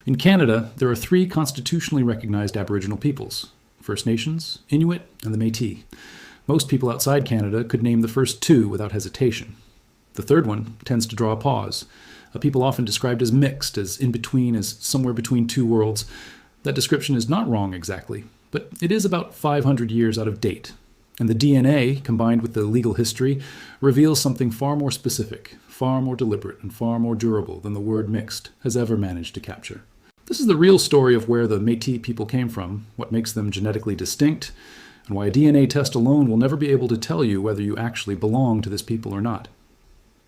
In Canada, there are three constitutionally recognized Aboriginal peoples: First Nations, Inuit, and the Métis. Most people outside Canada could name the first two without hesitation. The third one tends to draw a pause. A people often described as mixed, as in between, as somewhere between two worlds. That description is not wrong exactly, but it is about 500 years out of date. And the DNA, combined with the legal history, reveals something far more specific, far more deliberate, and far more durable than the word mixed has ever managed to capture. This is the real story of where the Métis people came from, what makes them genetically distinct, and why a DNA test alone will never be able to tell you whether you actually belong to this people or not.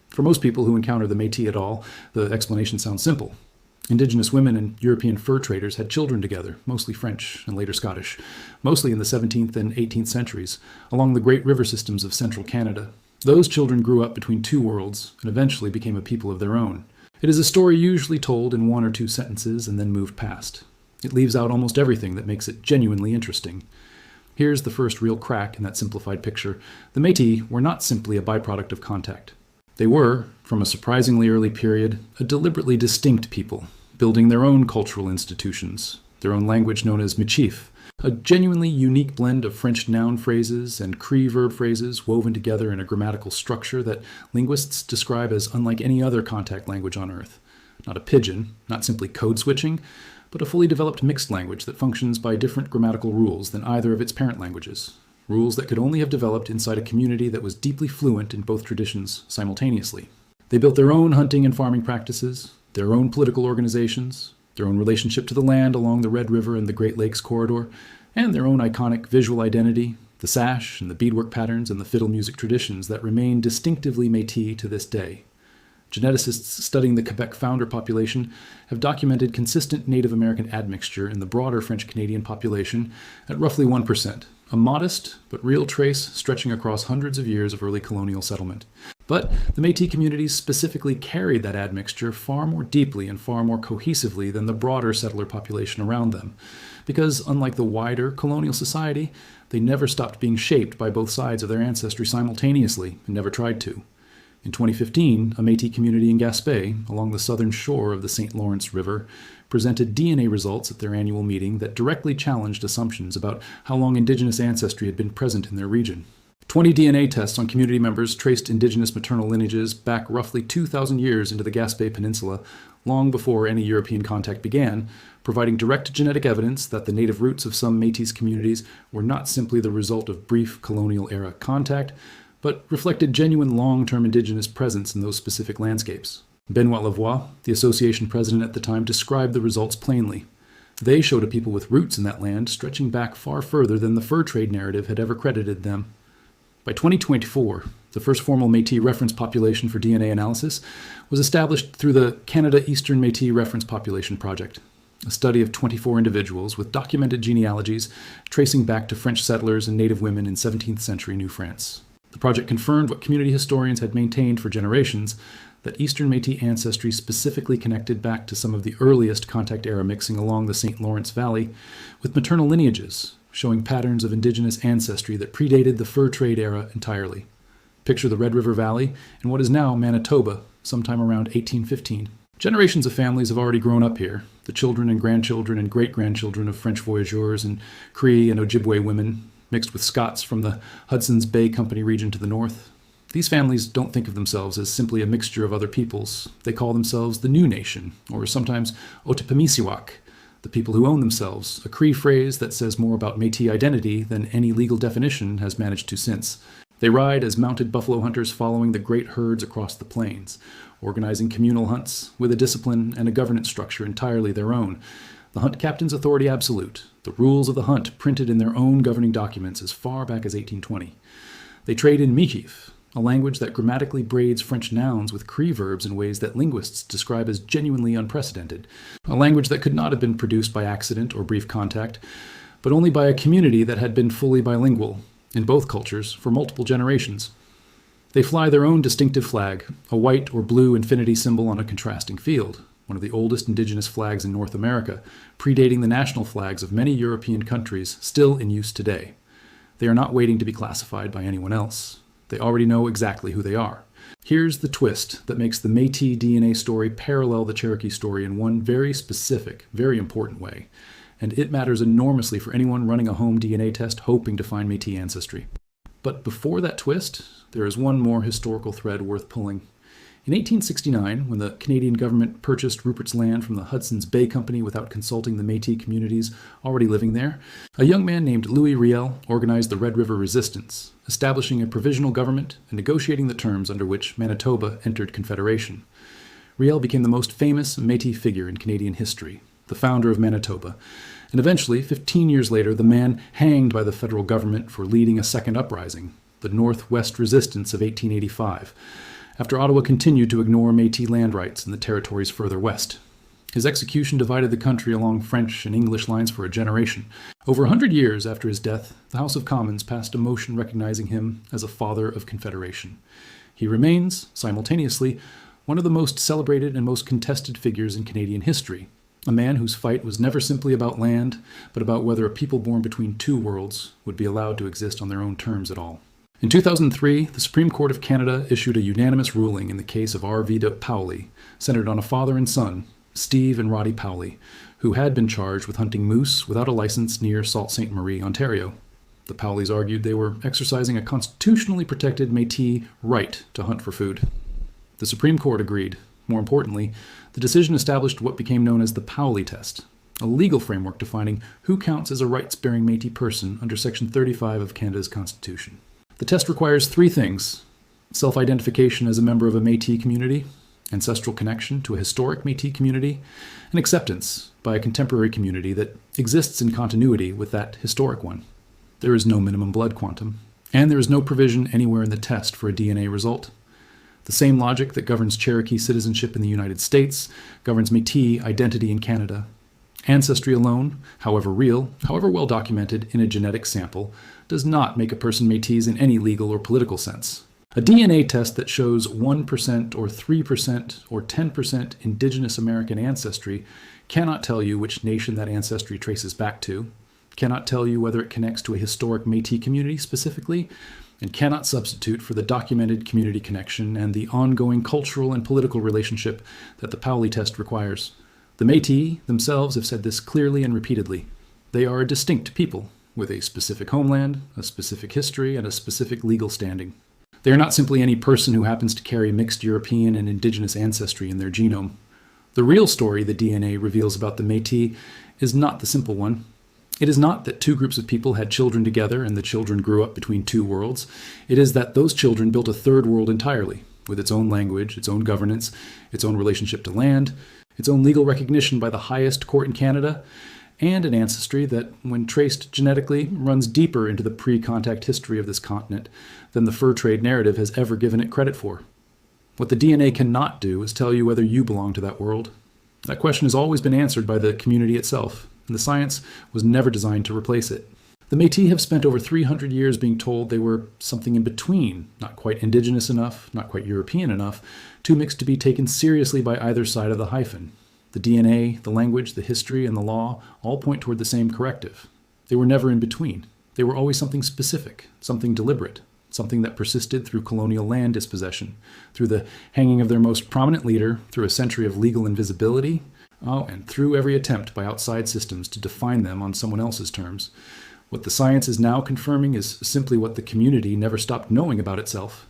For most people who encounter the Métis at all, the explanation sounds simple. Indigenous women and European fur traders had children together, mostly French and later Scottish, mostly in the 17th and 18th centuries, along the great river systems of central Canada. Those children grew up between two worlds and eventually became a people of their own. It is a story usually told in one or two sentences and then moved past. It leaves out almost everything that makes it genuinely interesting. Here's the first real crack in that simplified picture. The Métis were not simply a byproduct of contact. They were, from a surprisingly early period, a deliberately distinct people, building their own cultural institutions, their own language known as michif, a genuinely unique blend of French noun phrases and Cree verb phrases woven together in a grammatical structure that linguists describe as unlike any other contact language on Earth. Not a pidgin, not simply code switching, but a fully developed mixed language that functions by different grammatical rules than either of its parent languages, rules that could only have developed inside a community that was deeply fluent in both traditions simultaneously. They built their own hunting and farming practices, their own political organizations, their own relationship to the land along the Red River and the Great Lakes corridor, and their own iconic visual identity, the sash and the beadwork patterns and the fiddle music traditions that remain distinctively Métis to this day. Geneticists studying the Quebec founder population have documented consistent Native American admixture in the broader French-Canadian population at roughly 1%, a modest but real trace stretching across hundreds of years of early colonial settlement. But the Métis communities specifically carried that admixture far more deeply and far more cohesively than the broader settler population around them, because unlike the wider colonial society, they never stopped being shaped by both sides of their ancestry simultaneously and never tried to. In 2015, a Métis community in Gaspé, along the southern shore of the St. Lawrence River, presented DNA results at their annual meeting that directly challenged assumptions about how long Indigenous ancestry had been present in their region. 20 DNA tests on community members traced Indigenous maternal lineages back roughly 2,000 years into the Gaspé Peninsula, long before any European contact began, providing direct genetic evidence that the native roots of some Métis communities were not simply the result of brief colonial-era contact, but reflected genuine long-term Indigenous presence in those specific landscapes. Benoit Lavoie, the association president at the time, described the results plainly. They showed a people with roots in that land stretching back far further than the fur trade narrative had ever credited them. By 2024, the first formal Métis reference population for DNA analysis was established through the Canada Eastern Métis Reference Population Project, a study of 24 individuals with documented genealogies tracing back to French settlers and native women in 17th century New France. The project confirmed what community historians had maintained for generations, that Eastern Métis ancestry specifically connected back to some of the earliest contact era mixing along the St. Lawrence Valley, with maternal lineages showing patterns of Indigenous ancestry that predated the fur trade era entirely. Picture the Red River Valley in what is now Manitoba, sometime around 1815. Generations of families have already grown up here, the children and grandchildren and great-grandchildren of French voyageurs and Cree and Ojibwe women, mixed with Scots from the Hudson's Bay Company region to the north. These families don't think of themselves as simply a mixture of other peoples. They call themselves the New Nation, or sometimes Otipemisiwak, the people who own themselves, a Cree phrase that says more about Métis identity than any legal definition has managed to since. They ride as mounted buffalo hunters following the great herds across the plains, organizing communal hunts with a discipline and a governance structure entirely their own. The hunt captain's authority absolute, the rules of the hunt printed in their own governing documents as far back as 1820. They trade in michif, a language that grammatically braids French nouns with Cree verbs in ways that linguists describe as genuinely unprecedented, a language that could not have been produced by accident or brief contact, but only by a community that had been fully bilingual, in both cultures, for multiple generations. They fly their own distinctive flag, a white or blue infinity symbol on a contrasting field, one of the oldest Indigenous flags in North America, predating the national flags of many European countries still in use today. They are not waiting to be classified by anyone else. They already know exactly who they are. Here's the twist that makes the Métis DNA story parallel the Cherokee story in one very specific, very important way. And it matters enormously for anyone running a home DNA test hoping to find Métis ancestry. But before that twist, there is one more historical thread worth pulling. In 1869, when the Canadian government purchased Rupert's Land from the Hudson's Bay Company without consulting the Métis communities already living there, a young man named Louis Riel organized the Red River Resistance, establishing a provisional government and negotiating the terms under which Manitoba entered Confederation. Riel became the most famous Métis figure in Canadian history, the founder of Manitoba, and eventually, 15 years later, the man hanged by the federal government for leading a second uprising, the Northwest Resistance of 1885, after Ottawa continued to ignore Métis land rights in the territories further west. His execution divided the country along French and English lines for a generation. Over 100 years after his death, the House of Commons passed a motion recognizing him as a father of Confederation. He remains, simultaneously, one of the most celebrated and most contested figures in Canadian history, a man whose fight was never simply about land, but about whether a people born between two worlds would be allowed to exist on their own terms at all. In 2003, the Supreme Court of Canada issued a unanimous ruling in the case of R.V. Powley, centered on a father and son, Steve and Roddy Powley, who had been charged with hunting moose without a license near Sault Ste. Marie, Ontario. The Powleys argued they were exercising a constitutionally protected Métis right to hunt for food. The Supreme Court agreed. More importantly, the decision established what became known as the Powley test, a legal framework defining who counts as a rights-bearing Métis person under Section 35 of Canada's Constitution. The test requires three things: self-identification as a member of a Métis community, ancestral connection to a historic Métis community, and acceptance by a contemporary community that exists in continuity with that historic one. There is no minimum blood quantum, and there is no provision anywhere in the test for a DNA result. The same logic that governs Cherokee citizenship in the United States governs Métis identity in Canada. Ancestry alone, however real, however well documented in a genetic sample, does not make a person Métis in any legal or political sense. A DNA test that shows 1% or 3% or 10% Indigenous American ancestry cannot tell you which nation that ancestry traces back to, cannot tell you whether it connects to a historic Métis community specifically, and cannot substitute for the documented community connection and the ongoing cultural and political relationship that the Powley test requires. The Métis themselves have said this clearly and repeatedly. They are a distinct people, with a specific homeland, a specific history, and a specific legal standing. They are not simply any person who happens to carry mixed European and Indigenous ancestry in their genome. The real story the DNA reveals about the Métis is not the simple one. It is not that two groups of people had children together and the children grew up between two worlds. It is that those children built a third world entirely, with its own language, its own governance, its own relationship to land, its own legal recognition by the highest court in Canada, and an ancestry that, when traced genetically, runs deeper into the pre-contact history of this continent than the fur trade narrative has ever given it credit for. What the DNA cannot do is tell you whether you belong to that world. That question has always been answered by the community itself, and the science was never designed to replace it. The Métis have spent over 300 years being told they were something in between, not quite Indigenous enough, not quite European enough, too mixed to be taken seriously by either side of the hyphen. The DNA, the language, the history, and the law all point toward the same corrective. They were never in between. They were always something specific, something deliberate, something that persisted through colonial land dispossession, through the hanging of their most prominent leader, through a century of legal invisibility, and through every attempt by outside systems to define them on someone else's terms. What the science is now confirming is simply what the community never stopped knowing about itself.